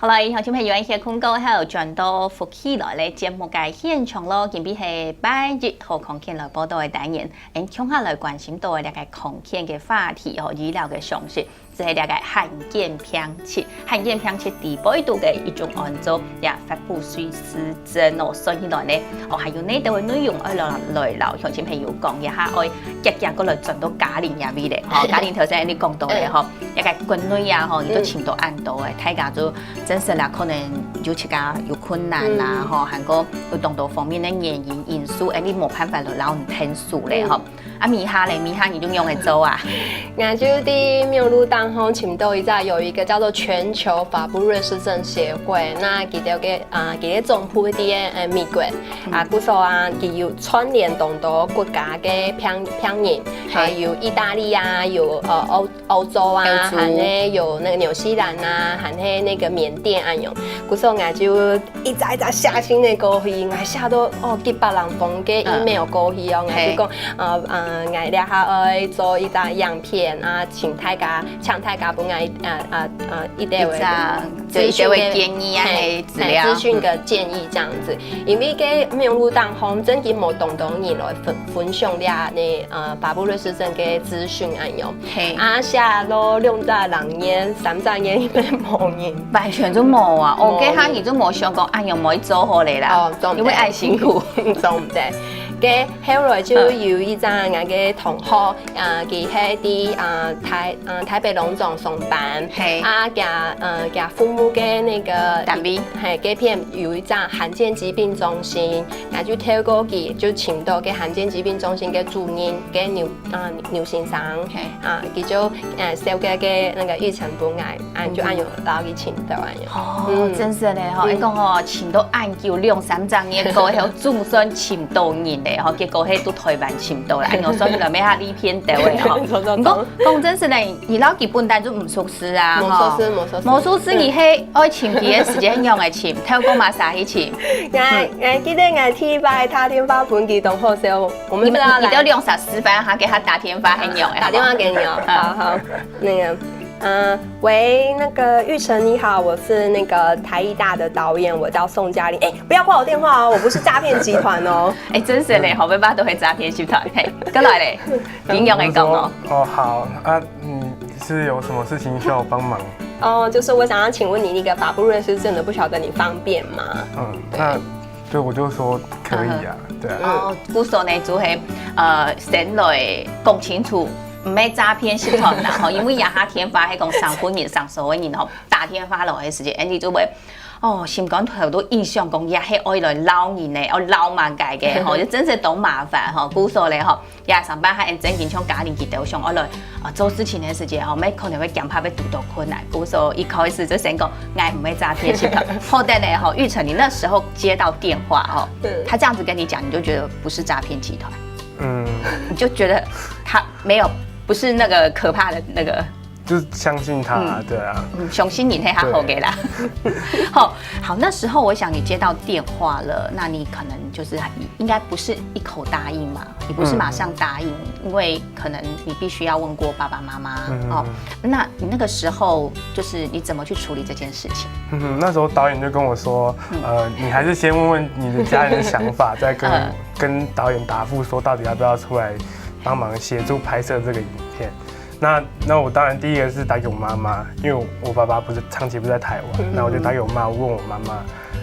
好啦，以後小朋友一些廣告後轉到福起來咧節目嘅現場咯，今邊係8月和空間來報道嘅單元，聽下來關心到嘅個空間嘅話題和醫療嘅常識，就係個罕見病冊，罕見病冊第8度嘅一種按照也發布隨時證哦，所以來咧還有呢度嘅內容來留向小朋友講一下，我日日過來轉到家庭入面咧，家庭頭先你講到咧嗬，一個軍旅啊嗬，亦都程度按到嘅，大家就。真實啦，可能有啲家有困難啦，嗬，韓國有眾多方面的原因素，你冇辦法嚟讓你聽數咧，嗬。米哈你都用嚟做啊？我就啲沒有入當吼，青島一陣有一個叫做全球發布瑞氏症協會，那佢哋嘅總部啲美國古時候佢有串聯眾多國家嘅病人，還有意大利啊，有歐洲啊，還咧有那個紐西蘭啊，還咧那個緬甸啊樣。古時候我就一隻寫信嚟過去，我寫到幾百人封嘅 email 過去哦，我就講我哋下愛做一張樣片啊，請大家幫我一啲諮詢建議啊，資訊嘅建議這樣子，因為個沒有入當紅，真係冇眾多人來分享啲發布瑞氏症嘅資訊啊樣，寫到200人嘢、300人應該冇人，完全都冇啊！我嘅下年都冇想講按樣唔可以做好嚟啦，因為愛辛苦，做唔得。嘅後來就有一張我嘅同學，佢喺啲台北農總上班，佢父母嘅那個單位係嗰邊有一張罕見疾病中心，我就透過佢就請到嘅罕見疾病中心嘅主任嘅牛先生，佢就收嘅那個育成本就按用到佢請到按用。哦，真是咧嗬！你講嗬，請到按叫2-3張嘢過後，總算請到人咧。結果喺都台灣簽到啦，我所以就咩下呢篇掉嘅嗬。講真是咧，而家基本單都唔熟悉啊，冇熟悉而係愛簽嘅時間用嚟簽，透過馬莎去簽。我記得我第一擺打電話本機動後時候，我們你都用實示範下，給他打電話很用，打電話給你哦。好，那個。喂，那個玉成你好，我是那個台藝大的導演，我叫宋嘉玲。不要掛我電話哦，我不是詐騙集團哦。真是咧，後尾巴都係詐騙集團。跟來咧，點樣嚟講哦？哦，好啊，你是有什麼事情需要我幫忙？哦，就是我想要請問你那個發布瑞氏症的，不曉得你方便嗎？那就我就說可以啊，對啊。哦，故所呢就係先來講清楚。唔係詐騙集團啦，嗬，因為下天發係講上半年上所謂然後打電話落嘅時間，你就會先講頭都印象講也係愛來撈人咧，撈萬計嘅，嗬，就真係懂麻煩，嗬，故所咧，嗬，也上班係真經常家庭結構上愛來做事情嘅時間，嗬，咩可能會減怕會遇到困難，故所一開始就先講，嗌唔係詐騙集團，後來咧，嗬，玉成你那時候接到電話，他這樣子跟你講，你就覺得不是詐騙集團，你就覺得他沒有。不是那個可怕的那個，就是相信他，對啊，相信你太好嘅啦。好，那時候我想你接到電話了，那你可能就是應該不是一口答應嘛，你不是馬上答應，因為可能你必須要問過爸爸媽媽那你那個時候就是你怎麼去處理這件事情？那時候導演就跟我說，你還是先問問你的家人的想法，再跟導演答覆說到底要不要出來。幫忙協助拍攝這個影片，那我當然第一個是打給我媽媽，因為我爸爸長期不在台灣，那我就打給我媽，我問我媽媽，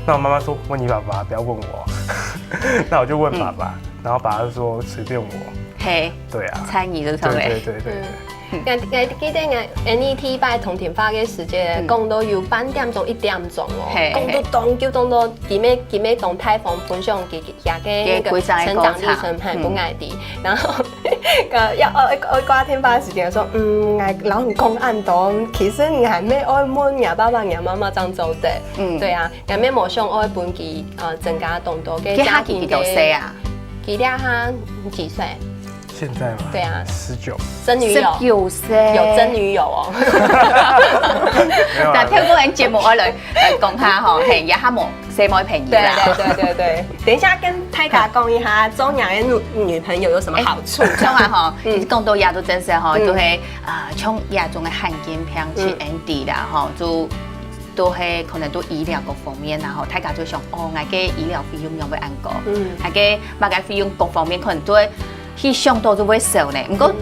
那我媽媽說問你爸爸，不要問我，那我就問爸爸，然後爸爸就說隨便我，嘿，對啊，猜你就對，對。我記得我呢天擺同電話嘅時間，講到要半點鐘1點鐘講到叫幾咩動態放分享嘅那個成長歷程係不愛的，然後我掛電話時間說，我老人講按到，其實我係咩愛問我爸爸我媽媽這樣做的，對啊，我咩冇想愛本佢增加動多嘅家庭嘅，佢哋下幾歲？現在嗎？對啊，19。真女友19歲，有真女友哦。但聽過人節目我嚟講下嗬，係也哈冇細妹便宜啦。對。等一下跟大家講一下中洋嘅女朋友有什麼好處。像話嗬，講到也都真實嗬，都係從亞中嘅罕見病去 Andy 啦嗬，就都係可能都醫療各方面啊，大家就想哦，我嘅醫療費用要按高，我嘅物嘅費用各方面可能都會去想到都會少呢。不過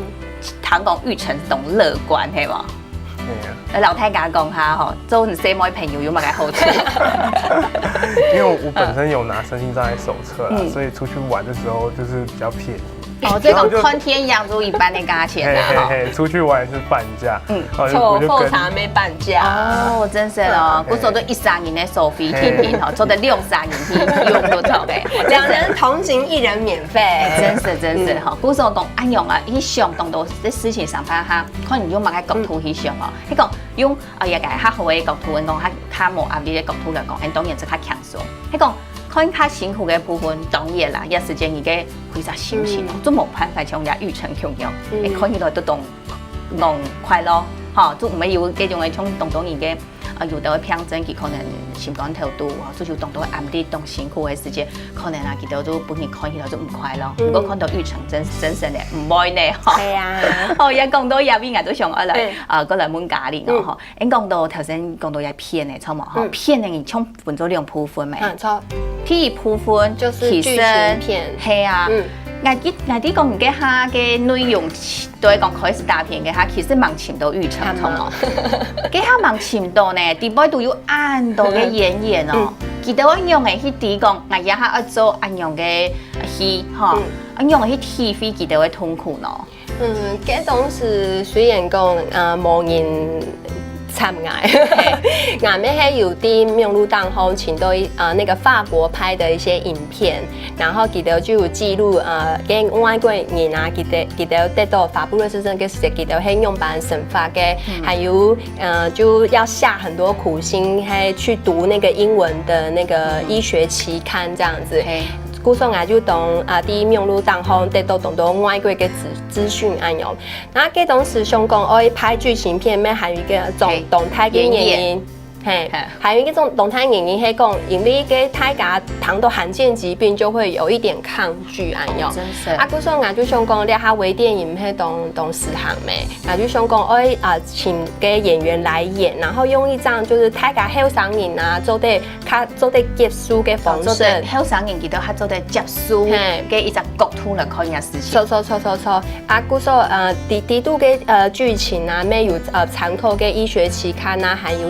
談講育成這種樂觀係嘛？老太家講下吼，做你細妹朋友有乜嘅好處？因為我本身有拿身心障礙手冊啦，所以出去玩的時候就是比較便宜。哦，這種看天養如一般的價錢啦，出去玩是半價，錯貨茶沒半價。哦，真是咯，嗰時候都1-3年的收費，天天吼做得2-3年去用都錯嘅，2人同行1人免費。真是吼，嗰時候講按用啊，去想當到啲事情上邊哈，可能用乜嘅角度去想哦，你講用一個較好嘅角度，講較冇壓力嘅角度嚟講，當然就較輕鬆。你講看較辛苦嘅部分，當然啦，有時間而家會實心情咯，都冇辦法像也育成咁樣，你看起來都當快樂，嚇，都唔係要嗰種嘅種當當而家有到嘅病症，佢可能心肝頭都，就當到壓力當辛苦嘅時間，可能啊，佢哋都本人看起來都唔快樂。如果看到育成真實咧，唔愛咧，嚇。係啊，哦，一講到入邊我都想來過來問家裡咯，嚇。你講到頭先講到一片嘅，錯冇？嚇，片嘅你從分咗2部分未？錯。第一部分就是劇情片，係啊。我啲講唔嘅下嘅內容，對講開始大片嘅下，其實蠻潛到育成，錯冇？嘅下蠻潛到呢，啲波都要按到嘅演員哦，記得我用嘅去啲講，我一下要做按用嘅戲，嗬，按用嘅去 TV 記得會痛苦咯。嗰種是雖然講冇人參愛，俺們還有啲網絡當中請到那個法國拍的一些影片，然後記得就有記錄跟外國人啊，記得得到法布瑞氏症嘅時，記得係用版神法嘅，還有就要下很多苦心，還去讀那個英文的那個醫學期刊，這樣子。故說我就當啲網絡當中得到多外國嘅資訊安樣，那嗰種是想講我拍劇情片咩，還有一個動態嘅原因。還有一種動態原因係講，因為個大家談到罕見疾病就會有一點抗拒安樣。真是。故說我就想講，你下微電影係當實行咩？我就想講，我請個演員來演，然後用一張就是大家後生人啊，做得接書嘅方式。後生人記得佢做得接書嘅一隻角度來看嘅事情。錯。故說啲都嘅劇情啊，咩有參考嘅醫學期刊啊，還有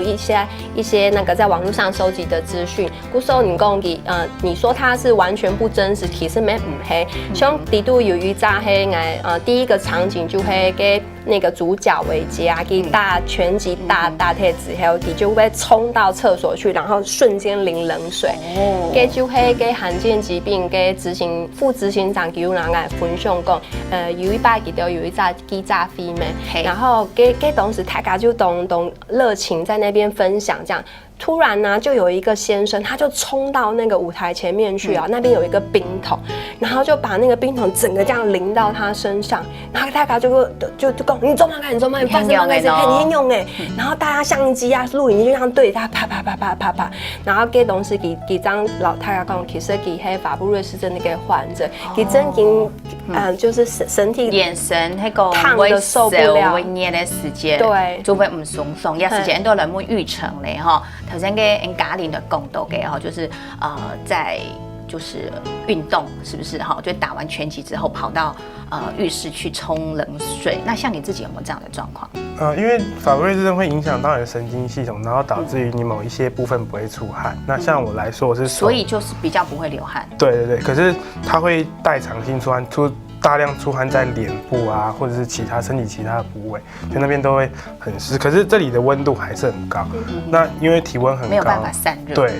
一些那個在網絡上收集的資訊，故說你說它是完全不真實，其實咩唔係。像啲都有一紮係第一個場景就係給那個主角維基啊，給拳擊大腿之後，佢就會衝到廁所去，然後瞬間淋冷水。嘅就係給罕見疾病嘅副執行長叫人來分享講，有一擺佢都有一紮記者飛咩，然後嘅當時大家就懂熱情在那邊分享。這樣突然呢，就有一個先生，他就衝到那個舞台前面去啊，那邊有一個冰桶，然後就把那個冰桶整個這樣淋到他身上，然後大家就講你做乜嘅，你發生乜嘅事，很嚴重誒，然後大家相機啊、錄影機就這樣對他啪，然後給東西給張老太太講，其實佢係法布瑞氏症的一個患者，佢真經就是身體眼神那個燙得受不了，會熱的時間，對，就會唔爽，有時間都來問育成咧哈。頭先嘅家裡的講到嘅哈，就是在就是運動，是不是哈？就打完拳擊之後跑到浴室去沖冷水。那像你自己有沒有這樣的狀況？因為法布瑞氏症會影響到你的神經系統，然後導致於你某一些部分不會出汗。那像我來說，我是所以就是比較不會流汗。對，可是它會代償性出汗，大量出汗在臉部啊，或者是身體其他的部位，就那邊都會很濕。可是這裡的溫度還是很高，那因為體溫很高，沒有辦法散熱。對，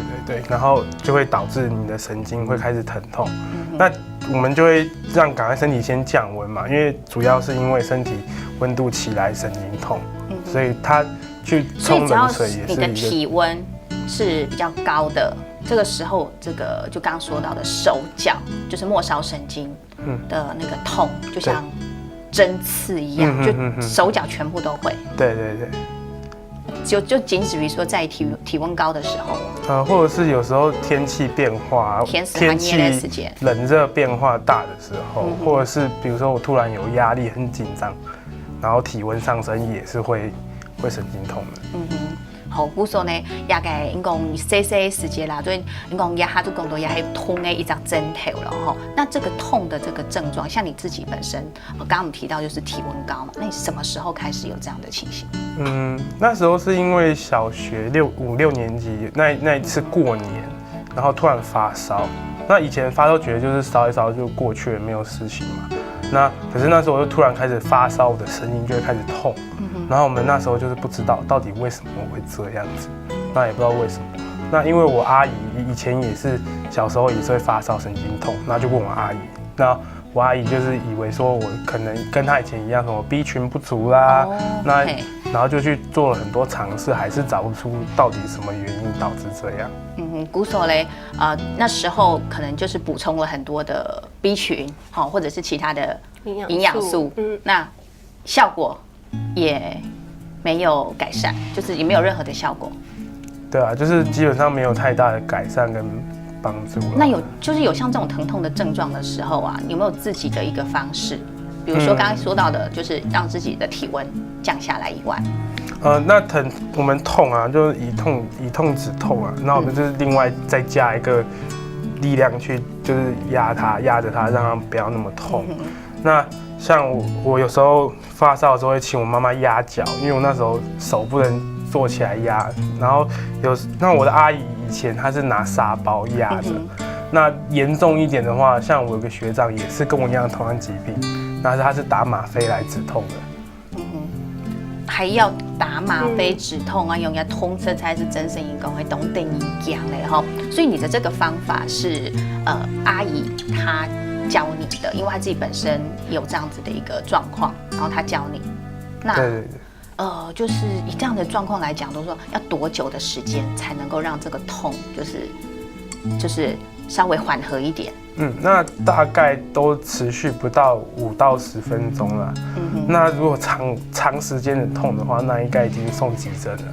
然後就會導致你的神經會開始疼痛。那我們就會讓趕快身體先降溫嘛，因為主要是因為身體溫度起來神經痛，所以他去沖冷水也是一個。你的體溫是比較高的，這個時候，這個就剛剛說到的手腳，就是末梢神經的那個痛，就像針刺一樣，就手腳全部都會。對，就僅止於說在體溫高的時候，或者是有時候天氣變化，天氣冷熱變化大的時候，或者是比如說我突然有壓力很緊張，然後體溫上升也是會神經痛的。好，故说呢，也个因讲细时节啦，所以因讲也哈都讲到也系痛的一张针头了哈。那这个痛的这个症状，像你自己本身，刚刚我们提到就是体温高嘛，那你什么时候开始有这样的情形？那时候是因为小学5、6年级那一次过年，然后突然发烧。那以前发烧觉得就是烧一烧就过去了，没有事情嘛。那可是那时候我就突然开始发烧，我的声音就会开始痛。然后我们那时候就是不知道到底为什么会这样子，那也不知道为什么。那因为我阿姨以前也是小时候也是会发烧、神经痛，那就问我阿姨，那我阿姨就是以为说我可能跟她以前一样，什么 B 群不足啦，那然后就去做了很多尝试，还是找不出到底什么原因导致这样。古所嘞，那时候可能就是补充了很多的 B 群，或者是其他的营养素，那效果也没有改善，就是也没有任何的效果。对啊，就是基本上没有太大的改善跟帮助。那有像这种疼痛的症状的时候啊，有没有自己的一个方式？比如说刚刚说到的，就是让自己的体温降下来以外，那我们痛啊，就是以痛止痛啊，那我们就是另外再加一个力量去，就是压着它，让它不要那么痛。那像我有时候发烧的时候会请我妈妈压脚，因为我那时候手不能坐起来压，然后那我的阿姨以前她是拿沙包压着。那严重一点的话，像我有个学长也是跟我一样同样疾病，那他是打吗啡来止痛的。还要打吗啡止痛啊，用要通车才是真正营工会懂等营养嘞哈。所以你的这个方法是阿姨她教你的，因为她自己本身有这样子的一个状况，然后她教你。那对。就是以这样的状况来讲，都说要多久的时间才能够让这个痛就是稍微缓和一点？那大概都持续不到5到10分钟了。那如果长时间的痛的话，那应该已经送急诊了。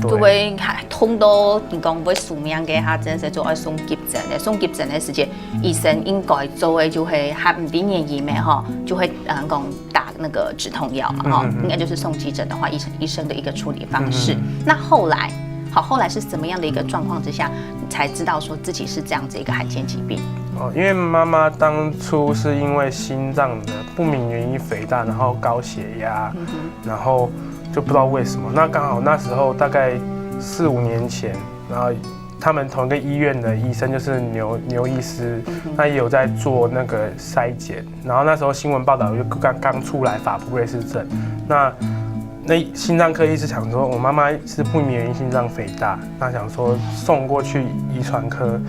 就会痛到你讲会署名给他，真是就要送急诊的。送急诊的时间，医生应该做的就会还唔定年医咩哈，就会讲打那个止痛药嘛哈。应该就是送急诊的话，医生的一个处理方式。那后来是怎么样的一个状况之下，你才知道说自己是这样子一个罕见疾病？因为妈妈当初是因为心脏的不明原因肥大，然后高血压，然后就不知道为什么。那刚好那时候大概4、5年前，然后他们同一个医院的医生就是牛医师，他也有在做那个筛检。然后那时候新闻报道就刚出来法布瑞氏症，那心脏科医师想说，我妈妈是不明原因心脏肥大，那想说送过去遗传科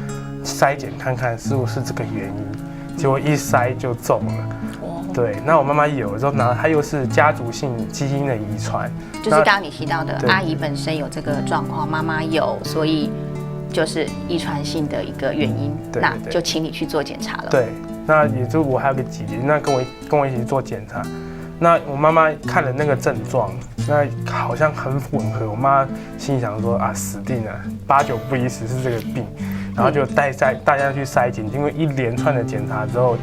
筛检看看是不是这个原因，结果一筛就中了。对，那我妈妈有之后，然后她又是家族性基因的遗传，就是刚刚你提到的阿姨本身有这个状况，妈妈有，所以就是遗传性的一个原因，那就请你去做检查了。对，那也就我还有个姐姐，那跟我一起做检查。那我妈妈看了那个症状，那好像很吻合。我妈心里想说啊，死定了，8、9不离10是这个病，然后就带大家去筛检。因为一连串的检查之后，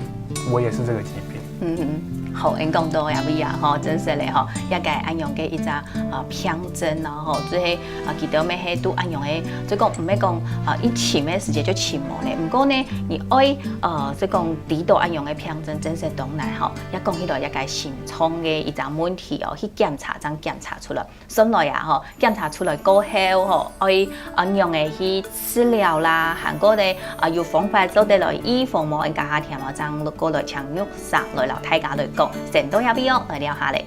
我也是这个疾病。好，因讲到也不一样吼，真是嘞吼，也该按用嘅一只偏针然后即係記得咩係都按用嘅，即講唔係講一침嘅時間就침冇咧，不過呢，你愛即講幾度按用嘅偏針真是當然吼，一講起度也該心臟嘅一隻問題哦，去檢查將檢查出來，順來啊吼，檢查出來過後吼，愛按用嘅去治療啦，韓國咧有方法做得來預防冇人家下條嘛，將過來搶肉殺來留大家來講。成都有必要來聊下嚟。